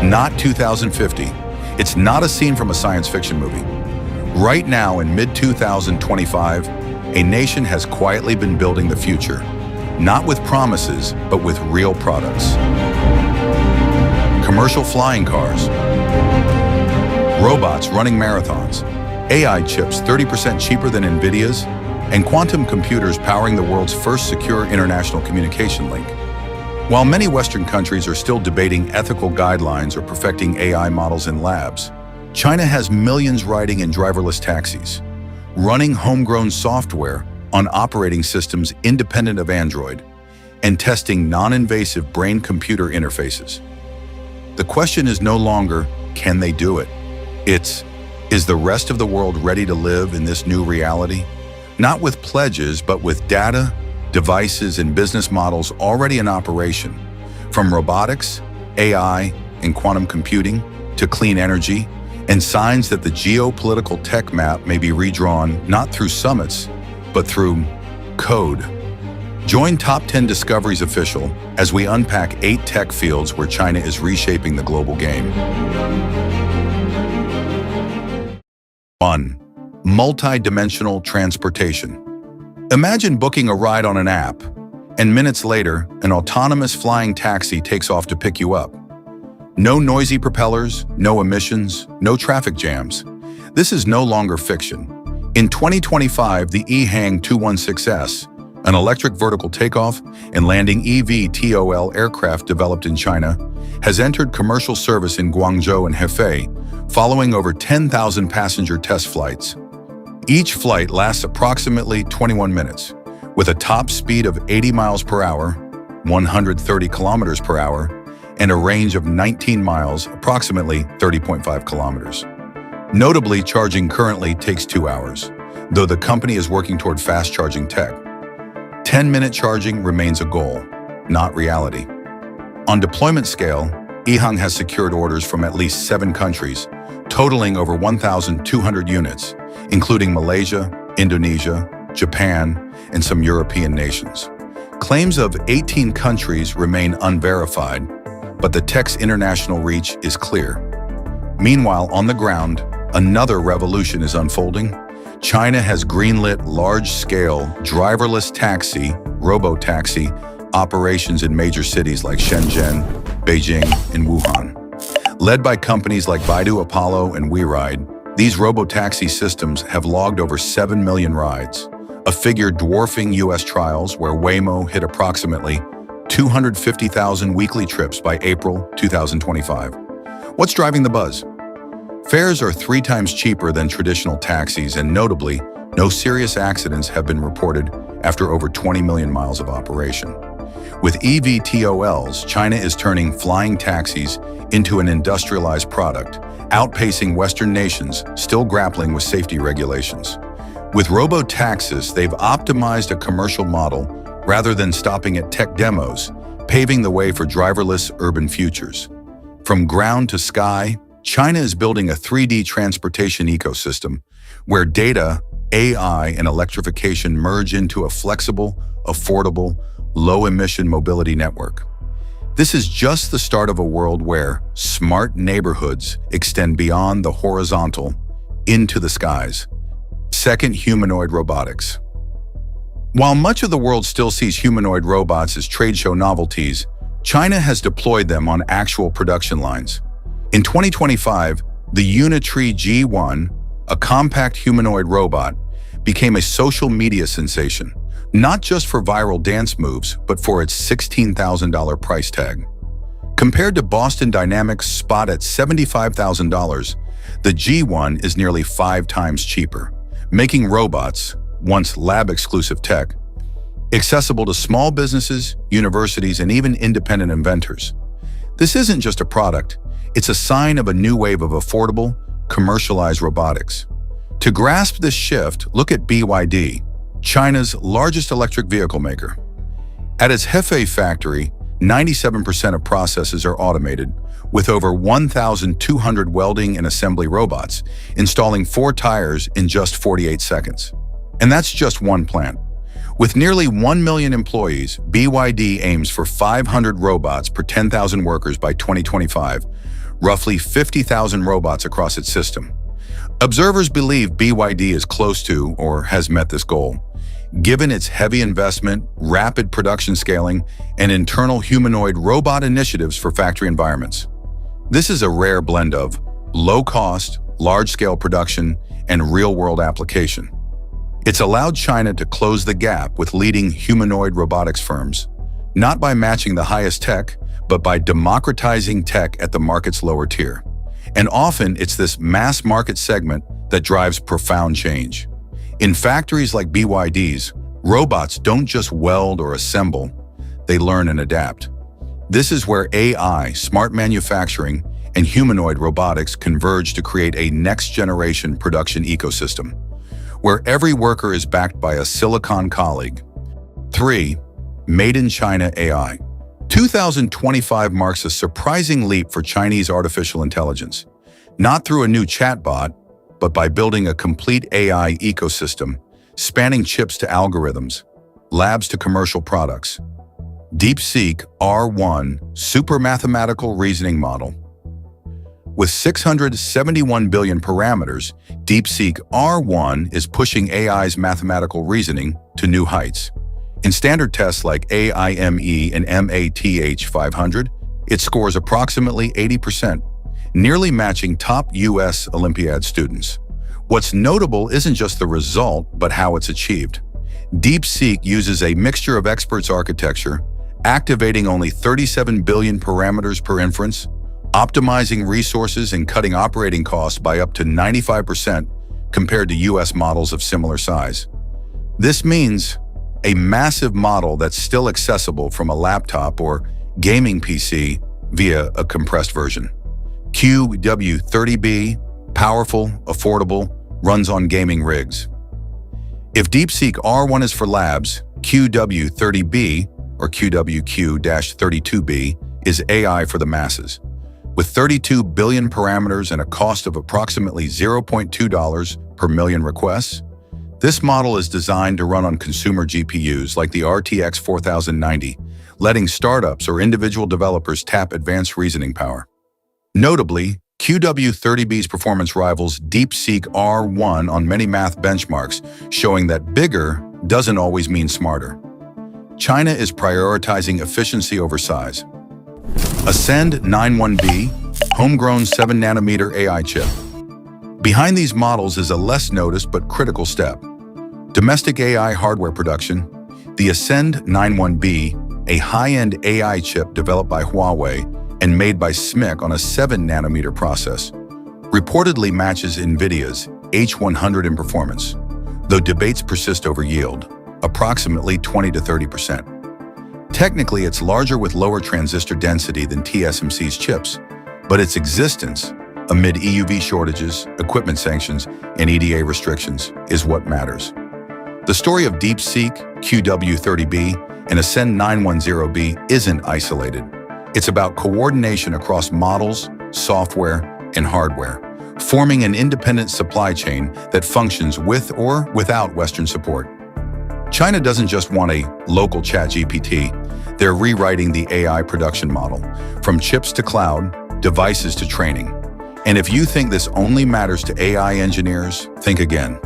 not 2050. It's not a scene from a science fiction movie. Right now, in mid-2025, a nation has quietly been building the future, not with promises, but with real products. Commercial flying cars, robots running marathons, AI chips 30% cheaper than NVIDIA's, and quantum computers powering the world's first secure international communication link. While many Western countries are still debating ethical guidelines or perfecting AI models in labs, China has millions riding in driverless taxis, running homegrown software on operating systems independent of Android, and testing non-invasive brain-computer interfaces. The question is no longer, can they do it? It's, is the rest of the world ready to live in this new reality? Not with pledges, but with data, devices, and business models already in operation, from robotics, AI, and quantum computing to clean energy, and signs that the geopolitical tech map may be redrawn not through summits, but through code. Join Top 10 Discoveries Official as we unpack 8 tech fields where China is reshaping the global game. 1. Multi-dimensional transportation. Imagine booking a ride on an app, and minutes later, an autonomous flying taxi takes off to pick you up. No noisy propellers, no emissions, no traffic jams. This is no longer fiction. In 2025, the EHang 216S, an electric vertical takeoff and landing eVTOL aircraft developed in China, has entered commercial service in Guangzhou and Hefei, following over 10,000 passenger test flights. Each flight lasts approximately 21 minutes, with a top speed of 80 miles per hour, 130 kilometers per hour, and a range of 19 miles, approximately 30.5 kilometers. Notably, charging currently takes 2 hours, though the company is working toward fast-charging tech. 10-minute charging remains a goal, not reality. On deployment scale, EHang has secured orders from at least 7 countries, totaling over 1,200 units, including Malaysia, Indonesia, Japan, and some European nations. Claims of 18 countries remain unverified, but the tech's international reach is clear. Meanwhile, on the ground, another revolution is unfolding. China has greenlit large-scale driverless taxi, robo-taxi, operations in major cities like Shenzhen, Beijing, and Wuhan. Led by companies like Baidu Apollo and WeRide, these robo-taxi systems have logged over 7 million rides, a figure dwarfing US trials where Waymo hit approximately 250,000 weekly trips by April 2025. What's driving the buzz? Fares are 3 times cheaper than traditional taxis, and notably, no serious accidents have been reported after over 20 million miles of operation. With eVTOLs, China is turning flying taxis into an industrialized product, outpacing Western nations still grappling with safety regulations. With robo-taxis, they've optimized a commercial model rather than stopping at tech demos, paving the way for driverless urban futures. From ground to sky, China is building a 3D transportation ecosystem where data, AI, and electrification merge into a flexible, affordable, low-emission mobility network. This is just the start of a world where smart neighborhoods extend beyond the horizontal into the skies. Second, humanoid robotics. While much of the world still sees humanoid robots as trade show novelties, China has deployed them on actual production lines. In 2025, the Unitree G1, a compact humanoid robot, became a social media sensation, not just for viral dance moves, but for its $16,000 price tag. Compared to Boston Dynamics' Spot at $75,000, the G1 is nearly 5 times cheaper, making robots, once lab-exclusive tech, accessible to small businesses, universities, and even independent inventors. This isn't just a product, it's a sign of a new wave of affordable, commercialized robotics. To grasp this shift, look at BYD, China's largest electric vehicle maker. At its Hefei factory, 97% of processes are automated, with over 1,200 welding and assembly robots, installing 4 tires in just 48 seconds. And that's just one plant. With nearly 1 million employees, BYD aims for 500 robots per 10,000 workers by 2025, roughly 50,000 robots across its system. Observers believe BYD is close to or has met this goal, given its heavy investment, rapid production scaling, and internal humanoid robot initiatives for factory environments. This is a rare blend of low-cost, large-scale production, and real-world application. It's allowed China to close the gap with leading humanoid robotics firms, not by matching the highest tech, but by democratizing tech at the market's lower tier. And often it's this mass market segment that drives profound change. In factories like BYD's, robots don't just weld or assemble, they learn and adapt. This is where AI, smart manufacturing, and humanoid robotics converge to create a next-generation production ecosystem, where every worker is backed by a silicon colleague. 3. Made in China AI. 2025 marks a surprising leap for Chinese artificial intelligence, not through a new chatbot, but by building a complete AI ecosystem, spanning chips to algorithms, labs to commercial products. DeepSeek R1 Super Mathematical Reasoning Model. With 671 billion parameters, DeepSeek R1 is pushing AI's mathematical reasoning to new heights. In standard tests like AIME and MATH 500, it scores approximately 80%, nearly matching top US Olympiad students. What's notable isn't just the result, but how it's achieved. DeepSeek uses a mixture of experts architecture, activating only 37 billion parameters per inference, optimizing resources and cutting operating costs by up to 95% compared to US models of similar size. This means a massive model that's still accessible from a laptop or gaming PC via a compressed version. QW30B, powerful, affordable, runs on gaming rigs. If DeepSeek R1 is for labs, QW30B, or QWQ-32B, is AI for the masses. With 32 billion parameters and a cost of approximately $0.2 per million requests, this model is designed to run on consumer GPUs like the RTX 4090, letting startups or individual developers tap advanced reasoning power. Notably, QW30B's performance rivals DeepSeek R1 on many math benchmarks, showing that bigger doesn't always mean smarter. China is prioritizing efficiency over size. Ascend 91B, homegrown 7nm AI chip. Behind these models is a less noticed but critical step. Domestic AI hardware production. The Ascend 91B, a high-end AI chip developed by Huawei and made by SMIC on a 7nm process, reportedly matches NVIDIA's H100 in performance, though debates persist over yield, approximately 20 to 30%. Technically, it's larger with lower transistor density than TSMC's chips, but its existence, amid EUV shortages, equipment sanctions, and EDA restrictions, is what matters. The story of DeepSeek, QW30B, and Ascend 910B isn't isolated. It's about coordination across models, software, and hardware, forming an independent supply chain that functions with or without Western support. China doesn't just want a local ChatGPT, they're rewriting the AI production model, from chips to cloud, devices to training. And if you think this only matters to AI engineers, think again.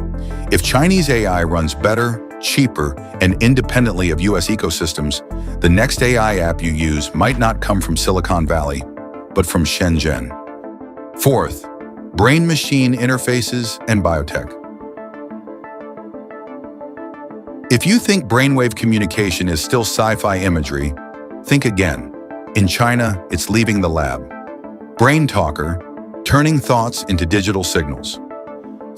If Chinese AI runs better, cheaper, and independently of US ecosystems, the next AI app you use might not come from Silicon Valley, but from Shenzhen. 4th, brain-machine interfaces and biotech. If you think brainwave communication is still sci-fi imagery, think again. In China, it's leaving the lab. BrainTalker, turning thoughts into digital signals.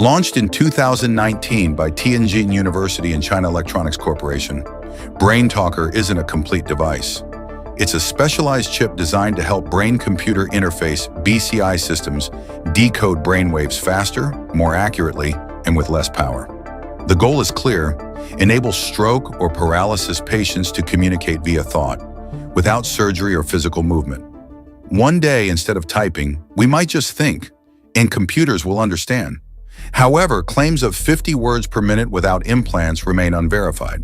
Launched in 2019 by Tianjin University and China Electronics Corporation, BrainTalker isn't a complete device. It's a specialized chip designed to help brain-computer interface BCI systems decode brainwaves faster, more accurately, and with less power. The goal is clear: enable stroke or paralysis patients to communicate via thought, without surgery or physical movement. One day, instead of typing, we might just think, and computers will understand. However, claims of 50 words per minute without implants remain unverified.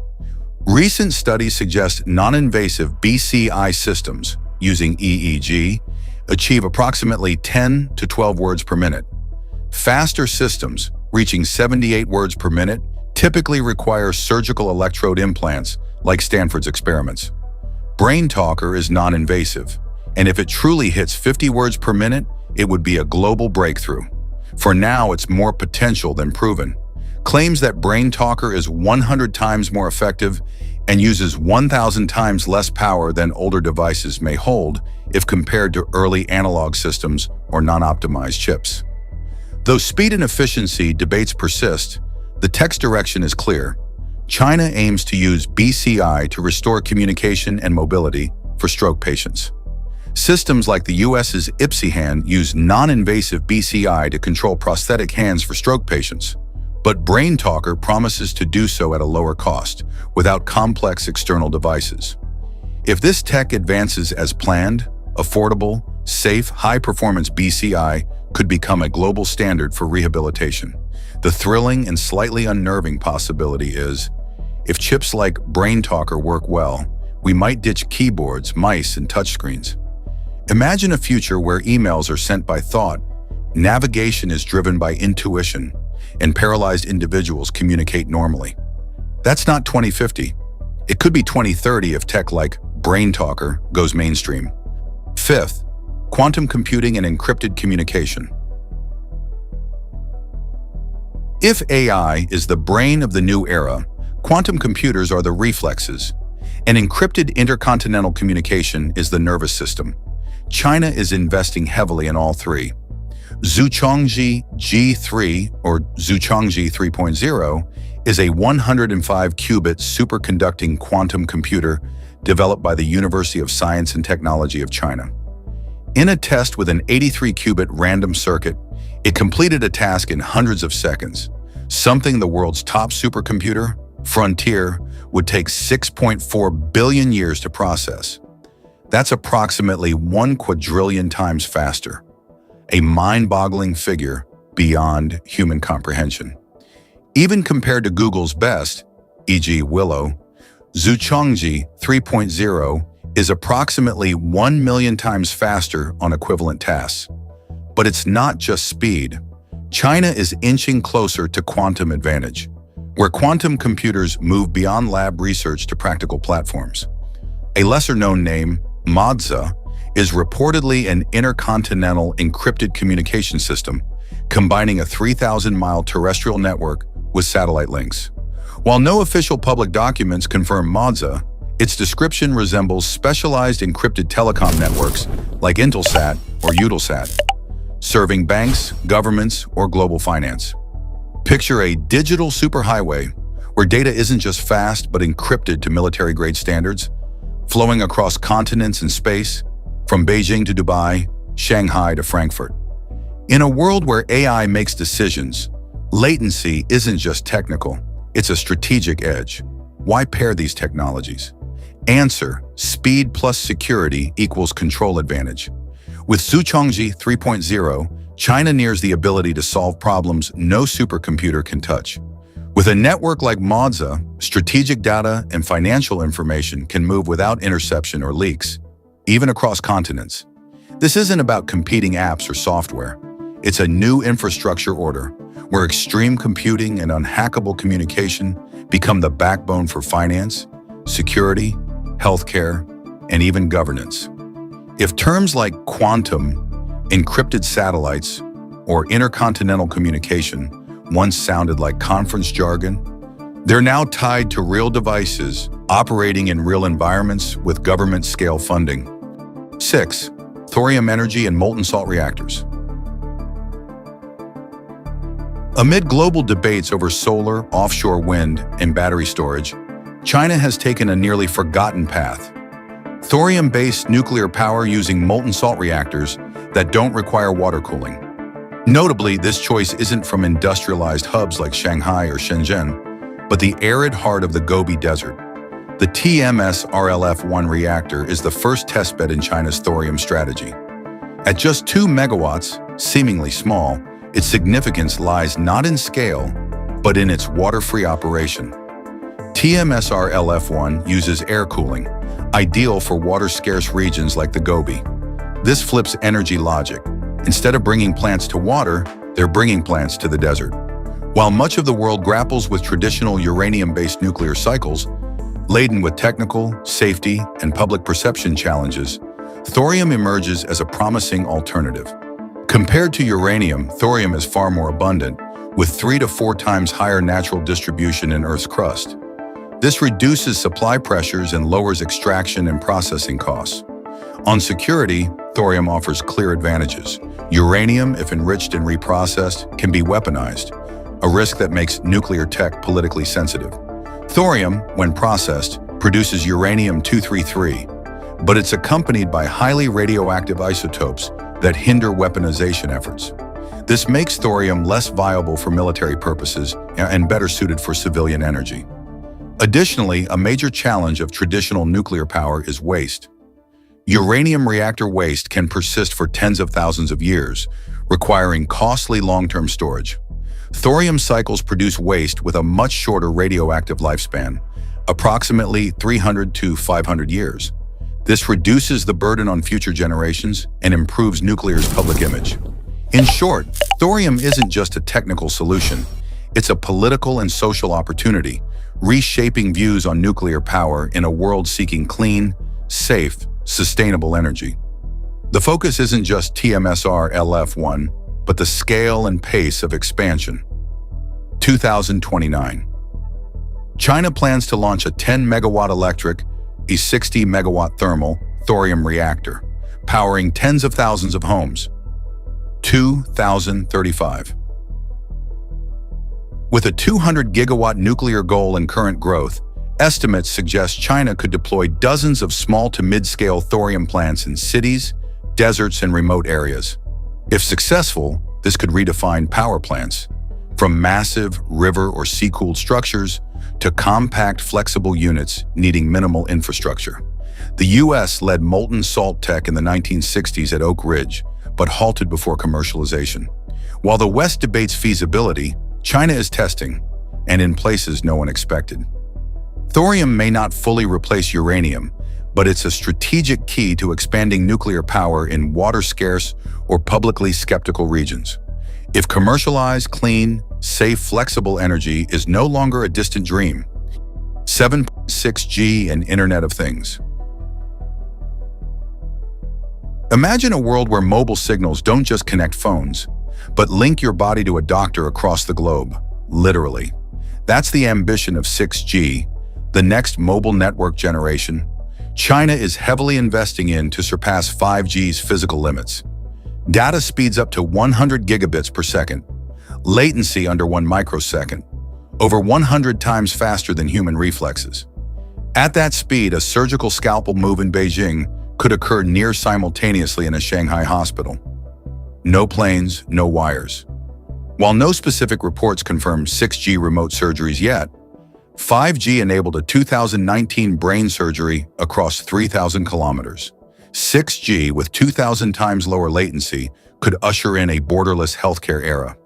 Recent studies suggest non-invasive BCI systems, using EEG, achieve approximately 10 to 12 words per minute. Faster systems, reaching 78 words per minute, typically require surgical electrode implants like Stanford's experiments. BrainTalker is non-invasive, and if it truly hits 50 words per minute, it would be a global breakthrough. For now, it's more potential than proven. Claims that BrainTalker is 100 times more effective and uses 1,000 times less power than older devices may hold if compared to early analog systems or non-optimized chips. Though speed and efficiency debates persist, the tech's direction is clear. China aims to use BCI to restore communication and mobility for stroke patients. Systems like the US's IPSI-Hand use non-invasive BCI to control prosthetic hands for stroke patients. But BrainTalker promises to do so at a lower cost, without complex external devices. If this tech advances as planned, affordable, safe, high-performance BCI could become a global standard for rehabilitation. The thrilling and slightly unnerving possibility is, if chips like BrainTalker work well, we might ditch keyboards, mice, and touchscreens. Imagine a future where emails are sent by thought, navigation is driven by intuition, and paralyzed individuals communicate normally. That's not 2050. It could be 2030 if tech like BrainTalker goes mainstream. Fifth, quantum computing and encrypted communication. If AI is the brain of the new era, quantum computers are the reflexes, and encrypted intercontinental communication is the nervous system. China is investing heavily in all three. Zhuchangji G3, or Zhuchangji 3.0, is a 105-qubit superconducting quantum computer developed by the University of Science and Technology of China. In a test with an 83-qubit random circuit, it completed a task in hundreds of seconds, something the world's top supercomputer, Frontier, would take 6.4 billion years to process. That's approximately 1 quadrillion times faster. A mind-boggling figure beyond human comprehension. Even compared to Google's best, e.g. Willow, Zhuchangji 3.0 is approximately 1 million times faster on equivalent tasks. But it's not just speed. China is inching closer to quantum advantage, where quantum computers move beyond lab research to practical platforms. A lesser-known name, Mozi, is reportedly an intercontinental encrypted communication system, combining a 3,000-mile terrestrial network with satellite links. While no official public documents confirm Mozi, its description resembles specialized encrypted telecom networks like Intelsat or Eutelsat, serving banks, governments, or global finance. Picture a digital superhighway where data isn't just fast but encrypted to military-grade standards, flowing across continents and space, from Beijing to Dubai, Shanghai to Frankfurt. In a world where AI makes decisions, latency isn't just technical, it's a strategic edge. Why pair these technologies? Answer: speed plus security equals control advantage. With Zhuchangji 3.0, China nears the ability to solve problems no supercomputer can touch. With a network like Mozi, strategic data and financial information can move without interception or leaks, even across continents. This isn't about competing apps or software. It's a new infrastructure order, where extreme computing and unhackable communication become the backbone for finance, security, healthcare, and even governance. If terms like quantum, encrypted satellites, or intercontinental communication once sounded like conference jargon, they're now tied to real devices operating in real environments with government-scale funding. 6. Thorium energy and molten salt reactors. Amid global debates over solar, offshore wind, and battery storage, China has taken a nearly forgotten path. Thorium-based nuclear power using molten salt reactors that don't require water cooling. Notably, this choice isn't from industrialized hubs like Shanghai or Shenzhen, but the arid heart of the Gobi Desert. The TMS RLF-1 reactor is the first testbed in China's thorium strategy. At just 2 megawatts, seemingly small, its significance lies not in scale, but in its water-free operation. TMS RLF-1 uses air cooling, ideal for water-scarce regions like the Gobi. This flips energy logic. Instead of bringing plants to water, they're bringing plants to the desert. While much of the world grapples with traditional uranium-based nuclear cycles, laden with technical, safety, and public perception challenges, thorium emerges as a promising alternative. Compared to uranium, thorium is far more abundant, with 3 to 4 times higher natural distribution in Earth's crust. This reduces supply pressures and lowers extraction and processing costs. On security, thorium offers clear advantages. Uranium, if enriched and reprocessed, can be weaponized, a risk that makes nuclear tech politically sensitive. Thorium, when processed, produces uranium-233, but it's accompanied by highly radioactive isotopes that hinder weaponization efforts. This makes thorium less viable for military purposes and better suited for civilian energy. Additionally, a major challenge of traditional nuclear power is waste. Uranium reactor waste can persist for tens of thousands of years, requiring costly long-term storage. Thorium cycles produce waste with a much shorter radioactive lifespan, approximately 300 to 500 years. This reduces the burden on future generations and improves nuclear's public image. In short, thorium isn't just a technical solution. It's a political and social opportunity, reshaping views on nuclear power in a world seeking clean, safe, sustainable energy. The focus isn't just TMSR LF1, but the scale and pace of expansion. 2029. China plans to launch a 10-megawatt electric, a 60-megawatt thermal thorium reactor, powering tens of thousands of homes. 2035. With a 200-gigawatt nuclear goal and current growth, estimates suggest China could deploy dozens of small to mid-scale thorium plants in cities, deserts, and remote areas. If successful, this could redefine power plants, from massive river or sea-cooled structures to compact, flexible units needing minimal infrastructure. The U.S. led molten salt tech in the 1960s at Oak Ridge, but halted before commercialization. While the West debates feasibility, China is testing, and in places no one expected. Thorium may not fully replace uranium, but it's a strategic key to expanding nuclear power in water-scarce or publicly skeptical regions. If commercialized, clean, safe, flexible energy is no longer a distant dream. 7.6G and Internet of Things. Imagine a world where mobile signals don't just connect phones, but link your body to a doctor across the globe, literally. That's the ambition of 6G, the next mobile network generation China is heavily investing in to surpass 5G's physical limits. Data speeds up to 100 gigabits per second, latency under 1 microsecond, over 100 times faster than human reflexes. At that speed, a surgical scalpel move in Beijing could occur near simultaneously in a Shanghai hospital. No planes, no wires. While no specific reports confirm 6G remote surgeries yet, 5G enabled a 2019 brain surgery across 3,000 kilometers. 6G, with 2,000 times lower latency, could usher in a borderless healthcare era.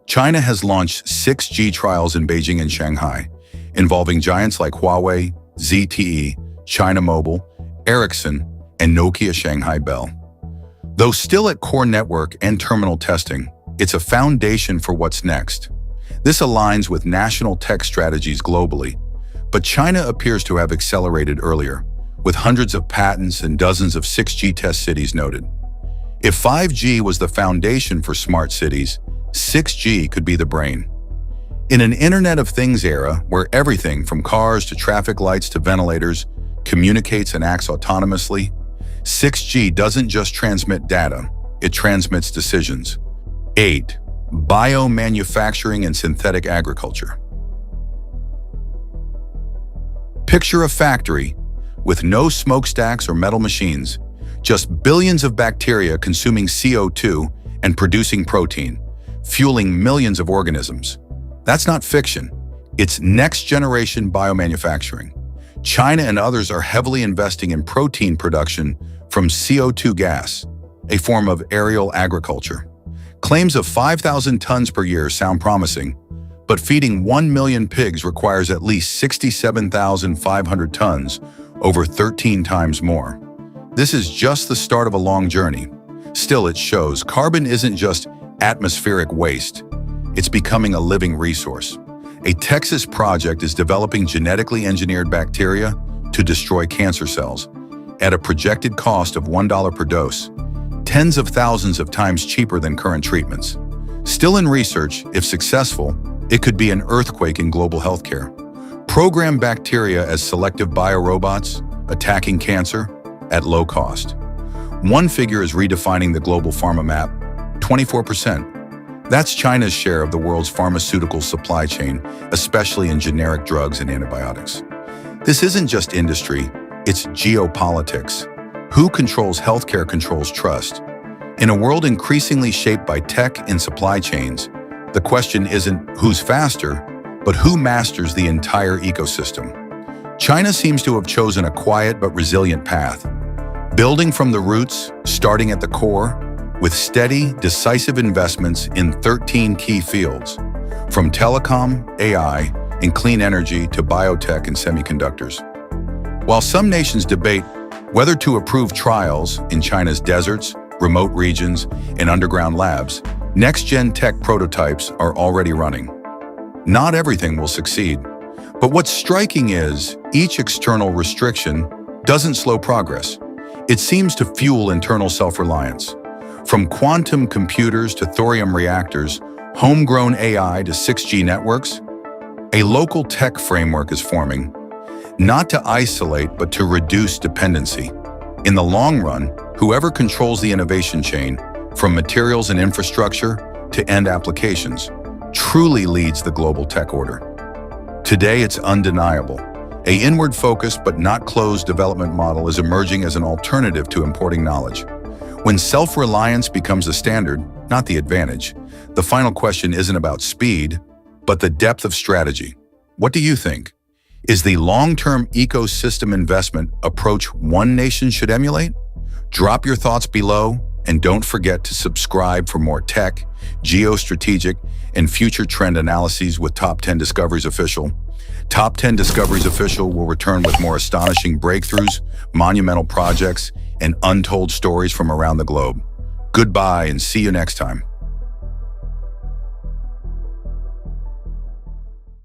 China has launched 6G trials in Beijing and Shanghai, involving giants like Huawei, ZTE, China Mobile, Ericsson, and Nokia Shanghai Bell. Though still at core network and terminal testing, it's a foundation for what's next. This aligns with national tech strategies globally, but China appears to have accelerated earlier, with hundreds of patents and dozens of 6G test cities noted. If 5G was the foundation for smart cities, 6G could be the brain. In an Internet of Things era where everything from cars to traffic lights to ventilators communicates and acts autonomously, 6G doesn't just transmit data, it transmits decisions. 8. Biomanufacturing and synthetic agriculture. Picture a factory with no smokestacks or metal machines, just billions of bacteria consuming CO2 and producing protein, fueling millions of organisms. That's not fiction. It's next-generation biomanufacturing. China and others are heavily investing in protein production from CO2 gas, a form of aerial agriculture. Claims of 5,000 tons per year sound promising, but feeding 1 million pigs requires at least 67,500 tons, over 13 times more. This is just the start of a long journey. Still, it shows carbon isn't just atmospheric waste. It's becoming a living resource. A Texas project is developing genetically engineered bacteria to destroy cancer cells at a projected cost of $1 per dose, tens of thousands of times cheaper than current treatments. Still in research, if successful, it could be an earthquake in global healthcare. Program bacteria as selective biorobots, attacking cancer at low cost. One figure is redefining the global pharma map, 24%. That's China's share of the world's pharmaceutical supply chain, especially in generic drugs and antibiotics. This isn't just industry, it's geopolitics. Who controls healthcare controls trust. In a world increasingly shaped by tech and supply chains, the question isn't who's faster, but who masters the entire ecosystem. China seems to have chosen a quiet but resilient path, building from the roots, starting at the core, with steady, decisive investments in 13 key fields, from telecom, AI, and clean energy to biotech and semiconductors. While some nations debate whether to approve trials in China's deserts, remote regions, and underground labs, next-gen tech prototypes are already running. Not everything will succeed, but what's striking is each external restriction doesn't slow progress. It seems to fuel internal self-reliance. From quantum computers to thorium reactors, homegrown AI to 6G networks, a local tech framework is forming, not to isolate but to reduce dependency. In the long run, whoever controls the innovation chain, from materials and infrastructure to end applications, truly leads the global tech order. Today, it's undeniable. An inward-focused but not closed development model is emerging as an alternative to importing knowledge. When self-reliance becomes the standard, not the advantage, the final question isn't about speed, but the depth of strategy. What do you think? Is the long-term ecosystem investment approach one nation should emulate? Drop your thoughts below, and don't forget to subscribe for more tech, geostrategic, and future trend analyses with Top 10 Discoveries Official. Top 10 Discoveries Official will return with more astonishing breakthroughs, monumental projects, and untold stories from around the globe. Goodbye and see you next time.